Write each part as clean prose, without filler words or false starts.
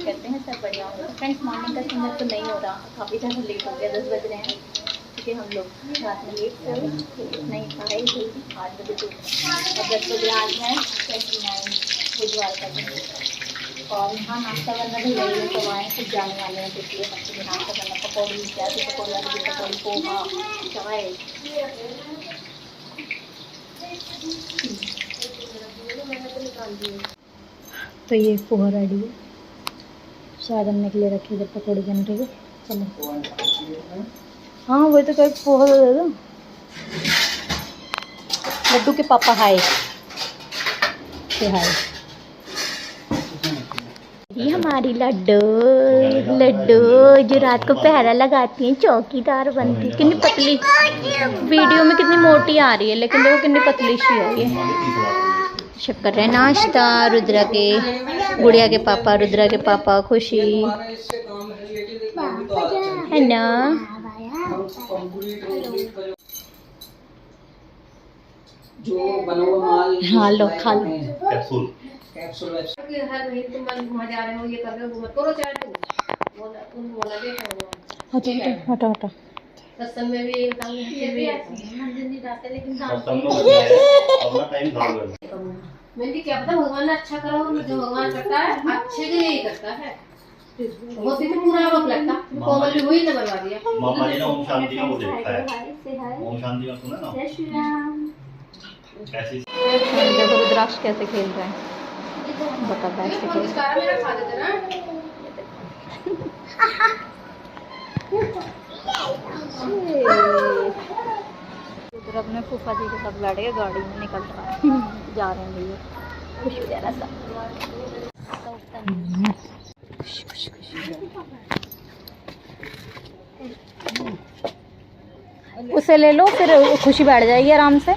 करते हैं सब बढ़िया होगा। फ्रेंड्स मॉर्निंग का समय तो नहीं हो रहा, काफ़ी ज़्यादा लेट हो गया, 10 बज रहे हैं क्योंकि हम लोग रात में लेट सोए, नहीं खाए जल्दी 8 बजे तो और 10 बजे आज है 29 बुधवार का दिन। और यहाँ नाश्ता करना भी वही है, तो आए फिर जाने वाले हैं, देखिए सबसे नाश्ता करना पकौड़ी, क्या थी पकौड़ी वाली पकौड़ी, पोहा, चाय। तो ये पोहा रेडी है, शायद हमने के लिए रखी जब पकौड़ी बन रही है। चलो हाँ वही तो कह पोहा दे दो। लड्डू के पापा हाय से हाय। ये हमारी लड्डू लड्डू जो रात को पहरा लगाती हैं, चौकीदार बनती है। कितनी पतली वीडियो में कितनी मोटी आ रही है, लेकिन देखो कितनी पतली सी है ये। सब कर रहे हैं नाश्ता, रुद्रा के गुड़िया के पापा, रुद्रा के पापा खुशी है ना। हाँ लो खा लो। हटा हटा सत्संग में भी मैंने क्या पता भगवान अच्छा करो, जो भगवान करता है अच्छे के लिए करता है। बहुत ही तो पूरा रोक लगता कोमल भी हुई तो बर्बाद दिया। मामा जी ने ओम शांति का वो देखा है, ओम शांति का सुना ना। जय श्री राम। कैसी देखो रुद्राक्ष कैसे खेल रहे हैं, बता बैठ के खेल मेरा खा देते ना। उधर अपने फूफा जी के साथ बैठ के गाड़ी में निकल रहा है, जा रहे हैं भैया खुश वगैरह सब। उसे ले लो फिर खुशी बैठ जाएगी आराम से।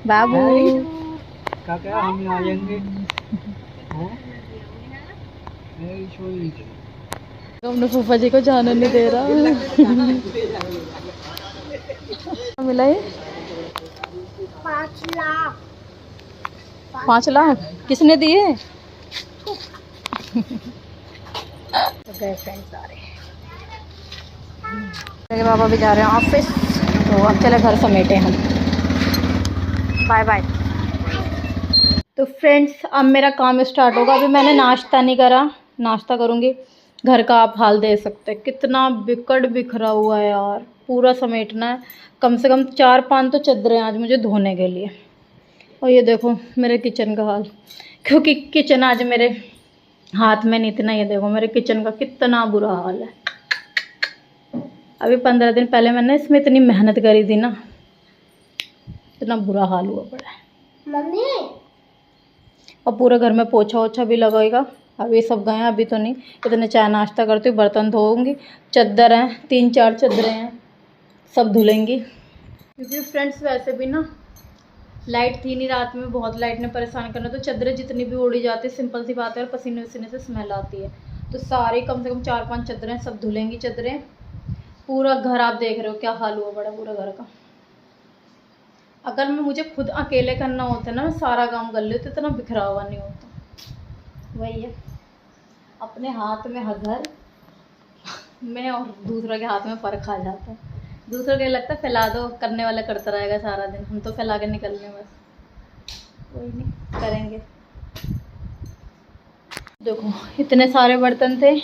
बाबू क्या हम आ जाएंगे। अपने फूफा जी को जाने नहीं दे रहा। मिला है 5 लाख किसने दिए? गए फ्रेंड्स आ रहे हैं, बाबा भी जा रहे हैं ऑफिस, तो अब चले घर समेटे हम। Bye bye. तो फ्रेंड्स अब मेरा काम स्टार्ट होगा। अभी मैंने नाश्ता नहीं करा, नाश्ता करूँगी। घर का आप हाल दे सकते हैं, कितना बिकट बिखरा हुआ है यार, पूरा समेटना है। कम से कम 4-5 तो चादरें आज मुझे धोने के लिए। और ये देखो मेरे किचन का हाल, क्योंकि किचन आज मेरे हाथ में नहीं थी ना। ये देखो मेरे किचन का कितना बुरा हाल है। अभी 15 दिन पहले मैंने इसमें इतनी मेहनत करी थी ना, इतना बुरा हाल हुआ पड़ा है मम्मी। और पूरे घर में पोछा ओछा भी लगेगा। अभी सब गए हैं, अभी तो नहीं। इतने चाय नाश्ता करती हूँ, बर्तन धोऊंगी, चादर हैं 3-4 चादरें हैं, सब धुलेंगी। क्योंकि फ्रेंड्स वैसे भी ना लाइट थी नहीं, रात में बहुत लाइट ने परेशान करना, तो चादरें जितनी भी उड़ी जाती है, सिंपल सी बात है, और पसीने वसीने से स्मेल आती है। तो सारी कम से कम 4-5 चादरें सब धुलेंगी चादरें। पूरा घर आप देख रहे हो क्या हाल हुआ बड़ा पूरा घर का। अगर मुझे खुद अकेले करना होता ना, मैं सारा काम कर लेती, इतना बिखरा हुआ नहीं होता। वही है, अपने हाथ में घर में और दूसरों के हाथ में फ़र्क आ जाता है। दूसरों के लगता है फैला दो, करने वाला करता रहेगा सारा दिन, हम तो फैला के निकलने बस। कोई नहीं, करेंगे। देखो इतने सारे बर्तन थे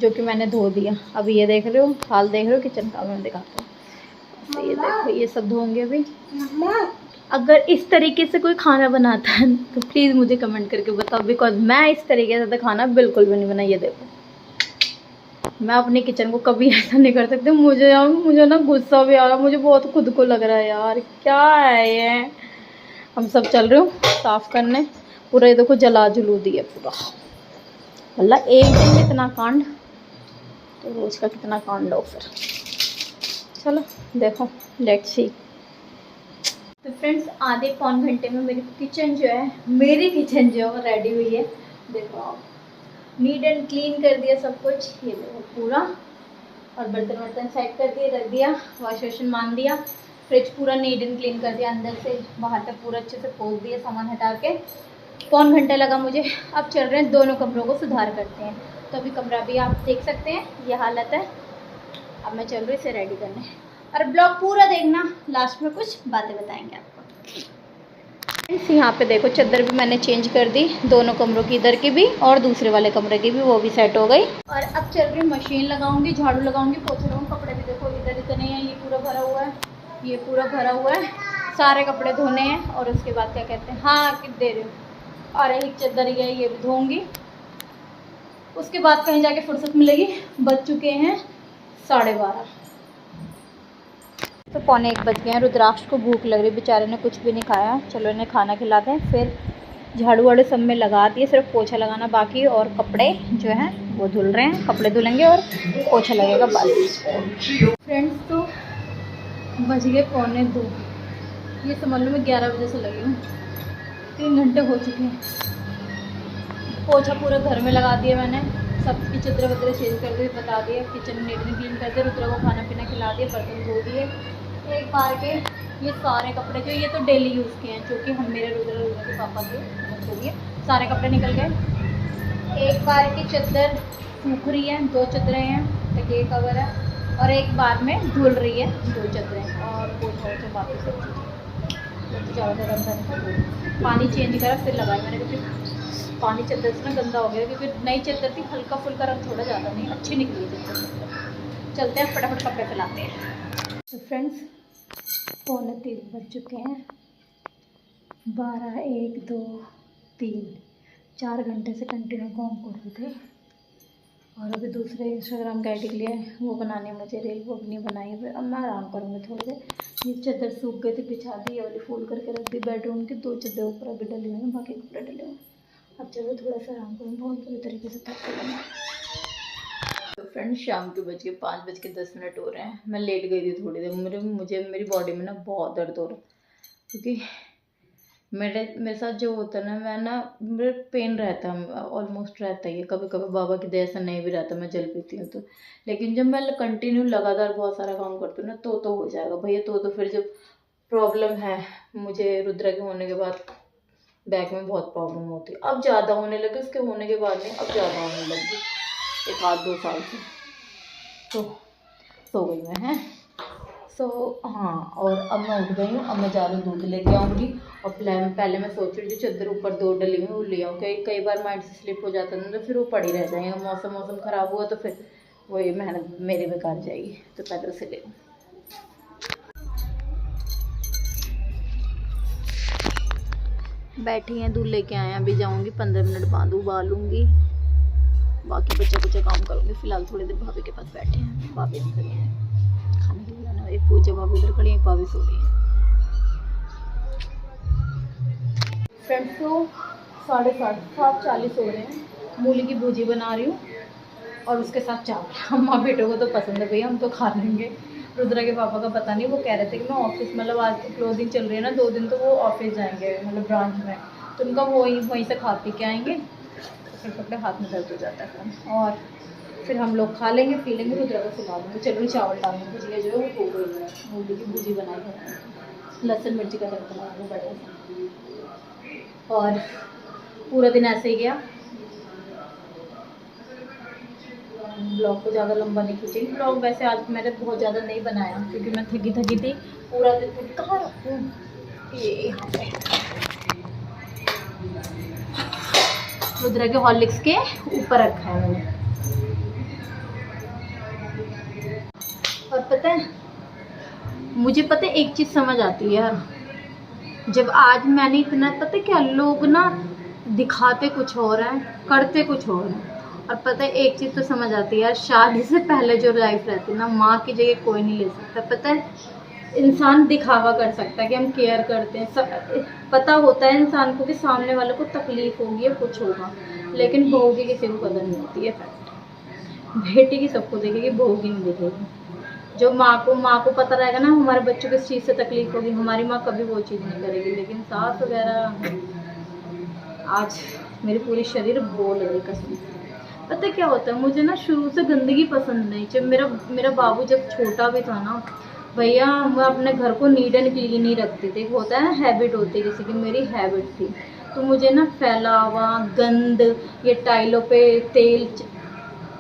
जो कि मैंने धो दिया। अभी ये देख रहे हो हाल, देख रहे हो किचन का, मैं दिखाता हूँ। ये देखो ये सब धोंगे अभी। अगर इस तरीके से कोई खाना बनाता है तो प्लीज़ मुझे कमेंट करके बताओ, बिकॉज मैं इस तरीके से तो खाना बिल्कुल भी नहीं बना। ये देखो मैं अपने किचन को कभी ऐसा नहीं कर सकती। मुझे ना गुस्सा भी आ रहा, मुझे बहुत खुद को लग रहा है यार क्या है ये। हम सब चल रहे हो साफ़ करने, पूरा ये देखो जला जुलू दिया पूरा। अल्लाह एक दिन में इतना कांड, तो रोज़ का कितना कांड हो फिर। चलो देखो लेट्स सी। तो फ्रेंड्स आधे पौन घंटे में मेरी किचन जो है रेडी हुई है। देखो आप, नीट एंड क्लीन कर दिया सब कुछ, ये देखो पूरा। और बर्तन वर्तन सेट कर दिए, रख दिया, वॉश वेशन मान दिया। फ्रिज पूरा नीट एंड क्लीन कर दिया, अंदर से बाहर तक पूरा अच्छे से पोंछ दिया, सामान हटा के। पौन घंटा लगा मुझे। अब चल रहे हैं दोनों कमरों को सुधार करते हैं। तो अभी कमरा भी आप देख सकते हैं, ये हालत है। अब मैं चल रही इसे रेडी करने, और ब्लॉग पूरा देखना, लास्ट में कुछ बातें बताएंगे आपको। यहाँ पे देखो चादर भी मैंने चेंज कर दी, दोनों कमरों की, इधर की भी और दूसरे वाले कमरे की भी, वो भी सेट हो गई। और अब चल रही मशीन लगाऊंगी, झाड़ू लगाऊंगी, पोछा लगाऊंगी। कपड़े भी देखो इधर इतने हैं, ये पूरा भरा हुआ है, ये पूरा भरा हुआ है, सारे कपड़े धोने हैं। और उसके बाद क्या कहते हैं, हाँ कित दे रही हूँ, और एक चादर ये भी धोऊंगी। उसके बाद कहीं जाके फुर्सत मिलेगी। बज चुके हैं 12:30, तो 12:45 बज गए हैं। रुद्राक्ष को भूख लग रही, बेचारे ने कुछ भी नहीं खाया। चलो इन्हें खाना खिलाते हैं, फिर झाड़ू वाड़ू सब में लगा दिए, सिर्फ पोछा लगाना बाकी, और कपड़े जो हैं वो धुल रहे हैं, कपड़े धुलेंगे और पोछा लगेगा बस। फ्रेंड्स तो बज गए 1:45, ये समझ लो मैं 11 बजे से लगी हूँ, 3 घंटे हो चुके हैं। पोछा पूरा घर में लगा दिया मैंने, सबकी चित्र वगैरह चेंज कर दिए, बता दिया, किचन नीट एंड क्लीन कर दिया, रुद्रा को खाना पीना खिला दिया, बर्तन धो दिए। एक बार के ये सारे कपड़े जो ये तो डेली यूज़ के हैं, जो कि हम मेरे रुद्रा के पापा के बच्चों के, सारे कपड़े निकल गए। एक बार की चादर सूख रही है, 2 चादरें हैं, तकिए कवर है, और एक बार में धुल रही है 2 चादरें, और पोछा वोछा बाकी सब चीज़ें। ज़्यादा गंदा नहीं, पानी चेंज करा फिर लगाया मैंने, क्योंकि पानी चादर से ना गंदा हो गया, क्योंकि नई चादर थी, हल्का फुल्का रंग, थोड़ा ज़्यादा नहीं, अच्छी निकली है चादर। चलते हैं फटाफट कपड़े फैलाते हैं। तो फ्रेंड्स 2:45 बज चुके हैं, 12, 1, 2, 3, 4 घंटे से कंटिन्यू काम कर रहे थे। और अभी दूसरे इंस्टाग्राम के आईडी के लिए वो बनानी है मुझे, रील, वो भी नहीं बनाई है। अब मैं आराम करूँगी थोड़ी देर। ये चादर सूख गई थी, बिछा दी, ये वाली फोल्ड करके रख दी। बेडरूम की 2 चादर ऊपर अभी डली हुई हैं, बाकी कपड़े डले हुए। अब चलो थोड़ा सा आराम करूँ, बहुत बुरी तरीके से थक गई। तो फ्रेंड्स शाम के 5:10 हो रहे हैं। मैं लेट गई थी थोड़ी देर, मेरी बॉडी में ना बहुत दर्द हो रहा है, क्योंकि मेरे साथ जो होता है ना, मैं ना, मेरे पेन रहता है, ऑलमोस्ट रहता ही है। कभी कभी बाबा की दया से नहीं भी रहता, मैं जल पीती हूँ तो। लेकिन जब मैं कंटिन्यू लगातार बहुत सारा काम करती हूँ ना, तो हो जाएगा भैया। तो फिर जब प्रॉब्लम है मुझे, रुद्रा के होने के बाद बैक में बहुत प्रॉब्लम होती है। अब ज़्यादा होने लगी, उसके होने के बाद नहीं, अब ज़्यादा होने लगी, 1-2 साल से। तो सो गई मैं, हैं हाँ। और अब मैं उठ गई हूँ, अब मैं जा रही हूँ दूध लेके आऊँगी। और पहले मैं सोच रही थी चादर ऊपर 2 डली हुई वो ले आऊँ, कई बार माइंड से स्लिप हो जाता है तो फिर वो पड़ी रह जाएंगे। मौसम ख़राब हुआ तो फिर वही मेहनत मेरी बेकार जाएगी, तो पहले उसे ले आऊँ। बैठी हैं, दूध लेके आए हैं, अभी जाऊँगी 15 मिनट बाद उबालूँगी, बाकी बच्चा काम करूँगी। फिलहाल थोड़ी देर भाभी के पास बैठे हैं, भाभी भी खड़ी हैं खाने के लिए जाना। एक पूजा भाभी इधर खड़ी है, भाभी सो रही है। फ्रेंड्स को 7:40 हो रहे हैं। मूली की भुजी बना रही हूँ और उसके साथ चावल। अम्मा बेटों को तो पसंद है भैया, हम तो खा लेंगे। रुद्रा के पापा का पता नहीं, वो कह रहे थे कि मैं ऑफिस, मतलब आज क्लोजिंग चल रही है ना 2 दिन, तो वो ऑफिस जाएंगे, मतलब ब्रांच में, तो उनका वहीं से खा पी के आएंगे। फिर कपड़े हाथ में दर्द हो जाता है, और फिर हम लोग खा लेंगे, पी लेंगे, रुद्रा को सुला देंगे। चलो चावल डालेंगे, भुजिया जो है वो हो गई है, मूली की भुजी बनाई है, लहसुन मिर्ची का तड़का लगा के बढ़िया से। और पूरा दिन ऐसे ही गया। ब्लॉग को ज़्यादा लंबा नहीं खींचेंगे। ब्लॉग वैसे आज मैंने बहुत ज़्यादा नहीं बनाया, क्योंकि मैं थकी थी पूरा दिन। कहाँ रखूँ ये, यहाँ पे रुद्रा के हॉर्लिक्स के ऊपर रखा है मैंने। और पता है मुझे, पता है एक चीज़ समझ आती है यार, जब आज मैंने इतना, पता है क्या, लोग ना दिखाते कुछ और है, करते कुछ और है। और पता है एक चीज़ तो समझ आती है यार, शादी से पहले जो लाइफ रहती है ना, माँ की जगह कोई नहीं ले सकता। पता है इंसान दिखावा कर सकता है कि हम केयर करते हैं, सब पता होता है इंसान को कि सामने वाले को तकलीफ होगी या कुछ होगा, लेकिन बहू की किसी को कदर नहीं होती है। फैक्ट, बेटी की सबको देखेगी, बहू की नहीं देखेगी। जो माँ को पता रहेगा ना हमारे बच्चों को इस चीज़ से तकलीफ होगी, हमारी माँ कभी वो चीज़ नहीं करेगी। लेकिन सास वगैरह, आज मेरी पूरी शरीर बोल रही कसम। पता क्या होता है, मुझे ना शुरू से गंदगी पसंद नहीं। जब मेरा बाबू जब छोटा भी था ना, भैया मैं अपने घर को नीट एंड क्लीन ही रखती थी। एक होता है ना हैबिट होती है किसी की, मेरी हैबिट थी। तो मुझे ना फैलावा गंद, ये टाइलों पे तेल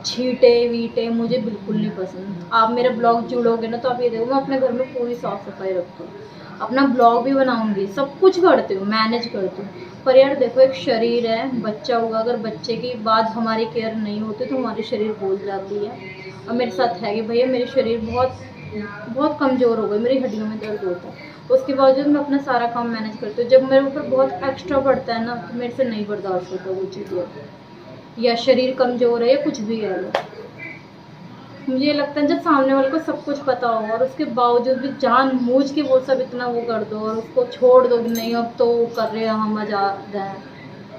छींटे वीटे मुझे बिल्कुल नहीं पसंद। आप मेरे ब्लॉग जुड़ोगे ना तो आप ये देखो मैं अपने घर में पूरी साफ सफाई रखती हूँ, अपना ब्लॉग भी बनाऊंगी, सब कुछ करती हूँ, मैनेज करती हूँ। पर यार देखो एक शरीर है, बच्चा होगा, अगर बच्चे की बात हमारी केयर नहीं होती तो हमारी शरीर भूल जाती है। और मेरे साथ है कि भैया मेरी शरीर बहुत बहुत कमज़ोर हो गई, मेरी हड्डियों में दर्द होता है, तो उसके बावजूद मैं अपना सारा काम मैनेज करती हूँ। जब मेरे ऊपर बहुत एक्स्ट्रा पड़ता है ना तो मेरे से नहीं बर्दाश्त होता वो चीज़, या शरीर कमज़ोर है या कुछ भी है। मुझे ये लगता है जब सामने वाले को सब कुछ पता हो और उसके बावजूद भी जानबूझ के वो सब इतना वो कर दो और उसको छोड़ दो कि नहीं अब तो वो कर रहे हैं हम मजा रहे हैं,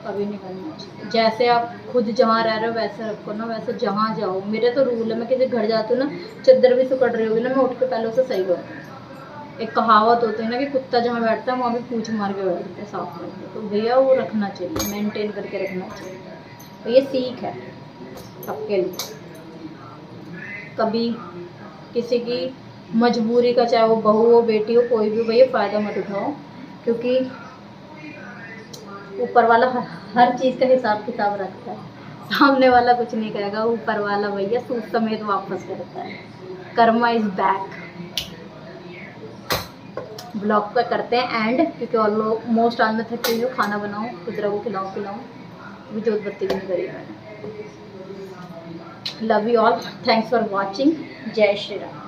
कभी नहीं करना चाहिए। जैसे आप खुद जहाँ रह रहे हो वैसे रखो ना, वैसे जहाँ जाओ। मेरे तो रूल है, मैं किसी घर जाती हूँ ना, चादर भी सुकड़ रही होगी ना, मैं उठ के पहले उसे सही करूँ। एक कहावत होती है ना कि कुत्ता जहाँ बैठता है वहाँ भी पूँछ मार के बैठते हैं साफ करके, तो भैया वो रखना चाहिए, मेंटेन करके रखना चाहिए। तो ये सीख है सबके लिए। कभी किसी की मजबूरी का, चाहे वो बहू हो बेटी हो कोई भी हो, भैया फ़ायदा मत उठाओ, क्योंकि ऊपर वाला हर चीज़ का हिसाब किताब रखता है। सामने वाला कुछ नहीं कहेगा, ऊपर वाला भैया सूद समेत वापस करता है। Karma is back. ब्लॉग पर करते हैं एंड, क्योंकि ऑलमोस्ट आज मैं थकी हूँ, खाना बनाऊँ, कुतरा को खिलाऊँ पिलाऊँ, अभी जोत बत्ती भी नहीं करी मैंने। Love you all, thanks for watching, जय श्री राम।